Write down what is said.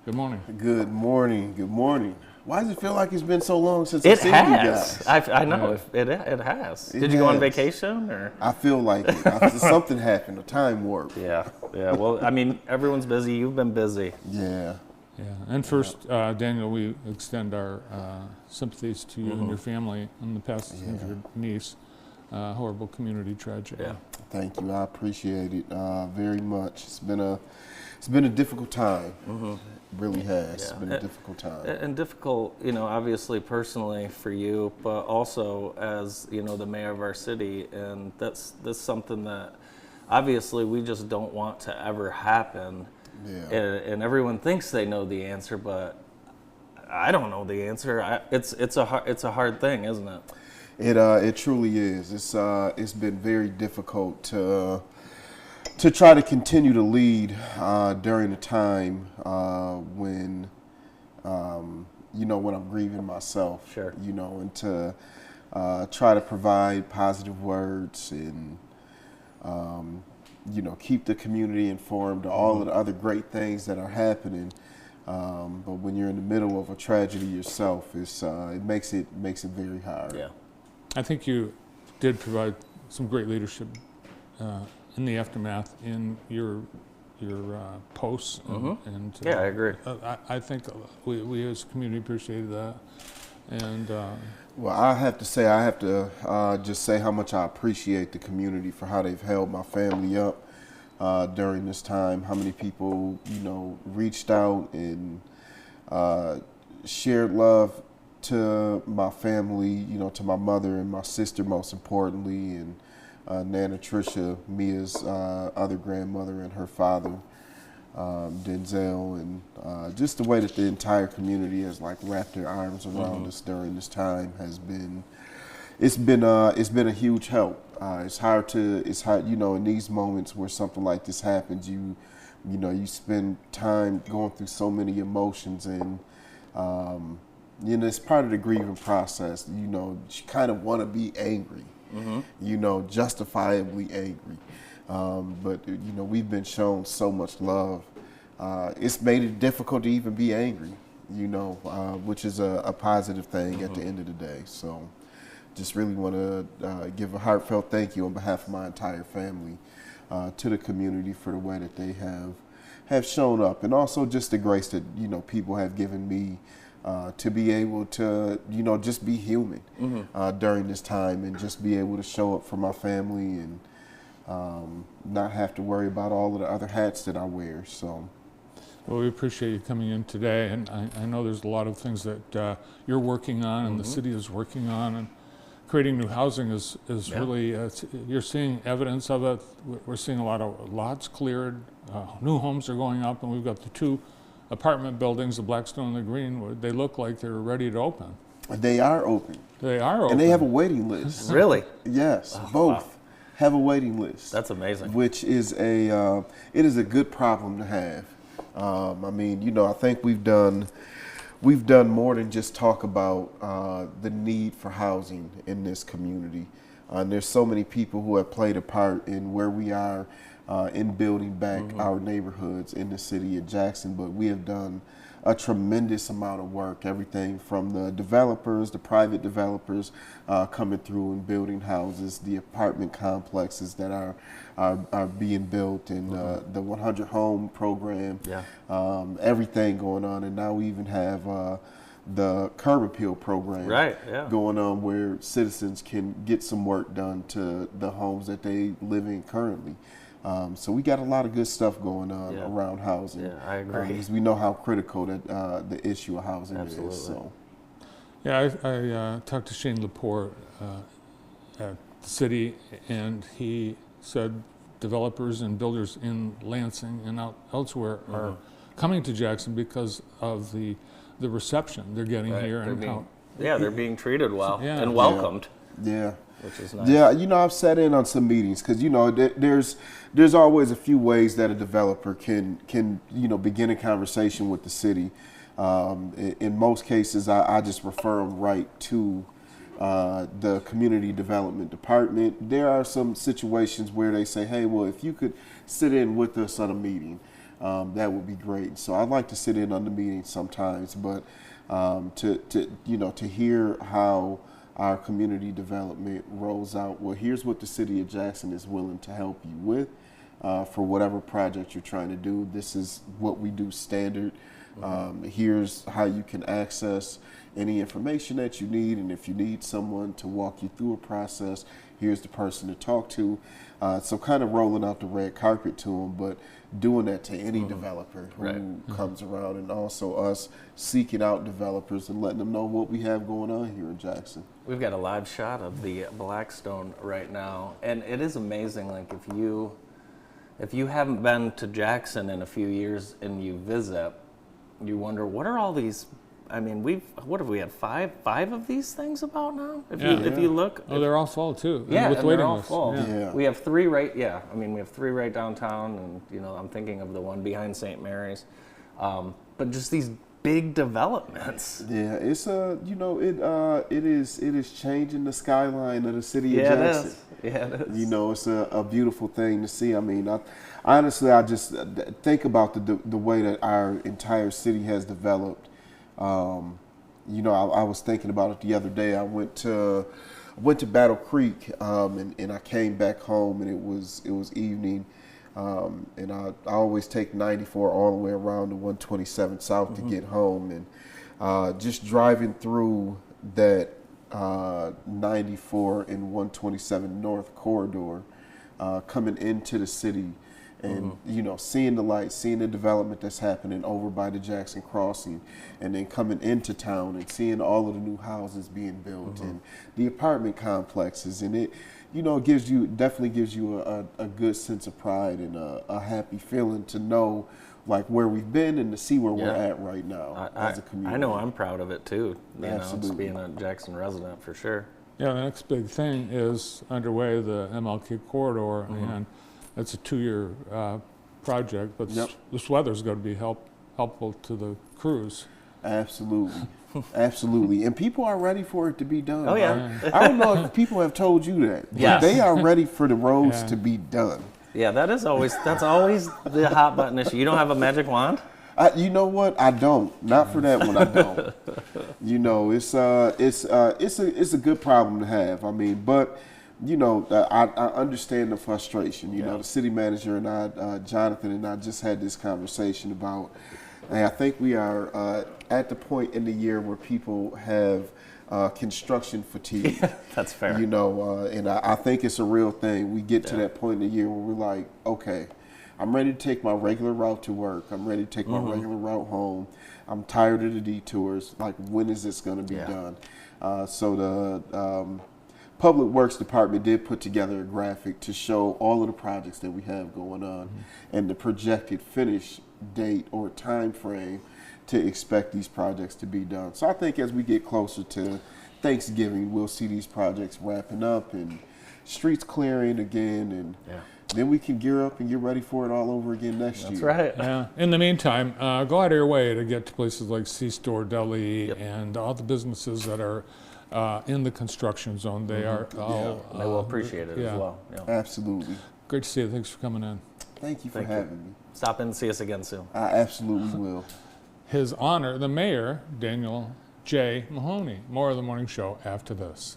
Good morning. Good morning. Good morning. Why does it feel like it's been so long since I've It seen you has. guys? I know. It has. It Did you go on has. vacation or? I feel like something happened, a time warp. Yeah. Yeah. Well, I mean, everyone's busy. You've been busy. Yeah. Yeah, and first, Daniel, we extend our sympathies to you and your family on the passing of your niece. Horrible community tragedy. Yeah. Thank you. I appreciate it very much. It's been a difficult time. It really has. It's been a difficult time. And difficult, obviously personally for you, but also as, the mayor of our city. And that's something that obviously we just don't want to ever happen. Yeah. And everyone thinks they know the answer, but I don't know the answer. It's a hard thing, isn't it? It truly is. It's been very difficult to try to continue to lead during a time when when I'm grieving myself. Sure. And to try to provide positive words and keep the community informed of all of the other great things that are happening. But when you're in the middle of a tragedy yourself, it makes it very hard. Yeah. I think you did provide some great leadership in the aftermath in your posts. And Yeah, I agree. I think we as a community appreciated that. And Well, I have to just say how much I appreciate the community for how they've held my family up during this time. How many people, reached out and shared love to my family, to my mother and my sister, most importantly, and Nana Tricia, Mia's other grandmother, and her father, Denzel, and just the way that the entire community has wrapped their arms around us during this time has been, it's been a huge help. It's hard, in these moments where something like this happens, you spend time going through so many emotions, and it's part of the grieving process. You kind of want to be angry, justifiably angry. But we've been shown so much love. It's made it difficult to even be angry, which is a positive thing at the end of the day. So just really want to give a heartfelt thank you on behalf of my entire family to the community for the way that they have shown up, and also just the grace that people have given me to be able to just be human during this time, and just be able to show up for my family and not have to worry about all of the other hats that I wear. So. well, we appreciate you coming in today, and I know there's a lot of things that you're working on and the city is working on, and creating new housing is really, you're seeing evidence of it. We're seeing a lot of lots cleared, new homes are going up, and we've got the two apartment buildings, the Blackstone and the Greenwood. They look like they're ready to open. They are open. They are open. And they have a waiting list. Really? Yes, both have a waiting list. That's amazing. Which is it is a good problem to have. I think we've done more than just talk about the need for housing in this community. And there's so many people who have played a part in where we are in building back our neighborhoods in the city of Jackson, but we have done a tremendous amount of work, everything from the developers, the private developers coming through and building houses, the apartment complexes that are being built, and the 100 home program, everything going on. And now we even have the curb appeal program going on, where citizens can get some work done to the homes that they live in currently. So we got a lot of good stuff going on around housing. Yeah, I agree. Because we know how critical that the issue of housing is. So. Yeah, I talked to Shane Lepore at the city, and he said developers and builders in Lansing and elsewhere are coming to Jackson because of the reception they're getting here. They're being treated well and welcomed. Yeah. Which is nice. Yeah, I've sat in on some meetings because there's always a few ways that a developer can begin a conversation with the city. In most cases, I just refer them right to the community development department. There are some situations where they say, hey, well, if you could sit in with us at a meeting, that would be great. So I'd like to sit in on the meetings sometimes, but to hear how our community development rolls out. Well, here's what the city of Jackson is willing to help you with for whatever project you're trying to do. This is what we do standard. Here's how you can access any information that you need, and if you need someone to walk you through a process, here's the person to talk to. So kind of rolling out the red carpet to them, but doing that to any developer who comes around, and also us seeking out developers and letting them know what we have going on here in Jackson. We've got a live shot of the Blackstone right now, and it is amazing. Like if you haven't been to Jackson in a few years and you visit, you wonder, what are all these? I mean, what have we had five of these things about now? If you look, they're all full too. Yeah, with and waiting they're all lists. full. Yeah. We have three right. Yeah, I mean, we have three right downtown, and I'm thinking of the one behind St. Mary's, but just these big developments. Yeah, it's it is changing the skyline of the city of Jackson. Yeah, it is. It's a beautiful thing to see. I mean, honestly, I just think about the way that our entire city has developed. I was thinking about it the other day. I went to Battle Creek, and I came back home, and it was evening. And I always take 94 all the way around to 127 South to get home, and just driving through that 94 and 127 North corridor, coming into the city, and seeing the lights, seeing the development that's happening over by the Jackson Crossing, and then coming into town and seeing all of the new houses being built and the apartment complexes, and it definitely gives you a good sense of pride and a happy feeling to know like where we've been and to see where we're at right now as a community. I know I'm proud of it too. Absolutely. Being a Jackson resident for sure. Yeah, the next big thing is underway, the MLK corridor, and it's a 2-year project, but this weather's going to be helpful to the crews. Absolutely. Absolutely. And people are ready for it to be done. Oh, yeah. I don't know if people have told you that. But Yes. they are ready for the roads to be done. Yeah, that's always the hot button issue. You don't have a magic wand? You know what? I don't. Not for that one. I don't. It's a good problem to have. I mean, but I understand the frustration. The city manager and I, Jonathan and I, just had this conversation about. And I think we are at the point in the year where people have construction fatigue. That's fair. And I think it's a real thing. We get to that point in the year where we're like, okay, I'm ready to take my regular route to work. I'm ready to take my regular route home. I'm tired of the detours. Like, when is this going to be done? So the Public Works Department did put together a graphic to show all of the projects that we have going on and the projected finish date or time frame to expect these projects to be done. So I think as we get closer to Thanksgiving, we'll see these projects wrapping up and streets clearing again, and then we can gear up and get ready for it all over again next year. That's right. Yeah. In the meantime, go out of your way to get to places like C-Store Deli and all the businesses that are in the construction zone. They are all, they will appreciate it as well. Yeah. Absolutely. Great to see you. Thanks for coming in. Thank you for having me. Stop in and see us again soon. I absolutely will. His Honor, the Mayor, Daniel J. Mahoney. More of the morning show after this.